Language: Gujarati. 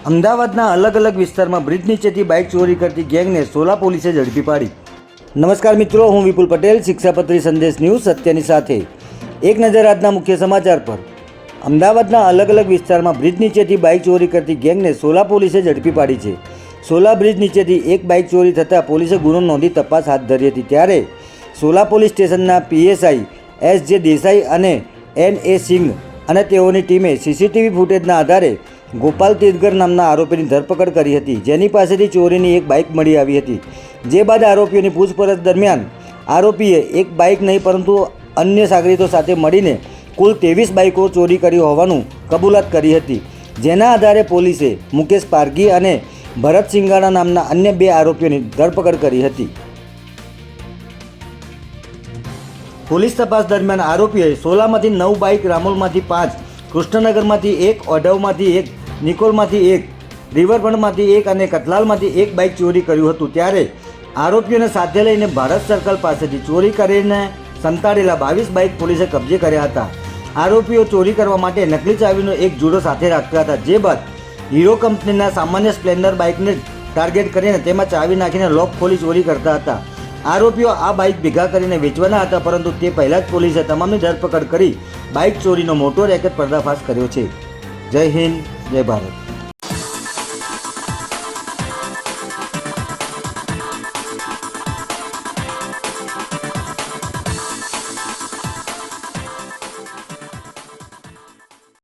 અમદાવાદના અલગ અલગ વિસ્તારમાં બ્રિજ નીચેથી બાઇક ચોરી કરતી ગેંગને સોલા પોલીસે ઝડપી પાડી. નમસ્કાર મિત્રો, હું વિપુલ પટેલ, શિક્ષાપત્રી સંદેશ ન્યૂઝ સત્યની સાથે. એક નજર આજના મુખ્ય સમાચાર પર. અમદાવાદના અલગ અલગ વિસ્તારમાં બ્રિજ નીચેથી બાઇક ચોરી કરતી ગેંગને સોલા પોલીસે ઝડપી પાડી છે. સોલા બ્રિજ નીચેથી એક બાઇક ચોરી થતાં પોલીસે ગુનો નોંધી તપાસ હાથ ધરી હતી. ત્યારે સોલા પોલીસ સ્ટેશનના પીએસઆઈ એસ.જે. દેસાઈ અને એન.એ. સિંઘ અને તેઓની ટીમે સીસીટીવી ફૂટેજના આધારે ગોપાલ તીરગર નામના આરોપીની ધરપકડ કરી હતી, જેની પાસેથી ચોરીની એક બાઇક મળી આવી હતી. જે બાદ આરોપીઓની પૂછપરછ દરમિયાન આરોપીએ એક બાઇક નહીં પરંતુ અન્ય સાગરીતો સાથે મળીને કુલ 23 બાઇકો ચોરી કરી હોવાનું કબૂલાત કરી હતી. જેના આધારે પોલીસે મુકેશ પારગી અને ભરત સિંગાણા નામના અન્ય 2 આરોપીઓની ધરપકડ કરી હતી. પોલીસ તપાસ દરમિયાન આરોપીઓએ સોલામાંથી 9 બાઇક, રામોલમાંથી 5, કૃષ્ણનગરમાંથી 1, ઓઢવમાંથી 1, નિકોલમાંથી 1, રિવરફ્રન્ટમાંથી 1 અને કતલાલમાંથી 1 બાઇક ચોરી કર્યું હતું. ત્યારે આરોપીઓને સાથે લઈને ભારત સર્કલ પાસેથી ચોરી કરીને સંતાડેલા 22 બાઇક પોલીસે કબજે કર્યા હતા. આરોપીઓ ચોરી કરવા માટે નકલી ચાવીનો એક જોડો સાથે રાખતા હતા. જે બાદ હીરો કંપનીના સામાન્ય સ્પ્લેન્ડર બાઇકને ટાર્ગેટ કરીને તેમાં ચાવી નાખીને લોક ખોલી ચોરી કરતા હતા. આરોપીઓ આ બાઇક ભેગા કરીને વેચવાના હતા, પરંતુ તે પહેલાં જ પોલીસે તમામની ધરપકડ કરી બાઇક ચોરીનો મોટો રેકેટ પર્દાફાશ કર્યો છે. જય હિન્દ, જય ભારત.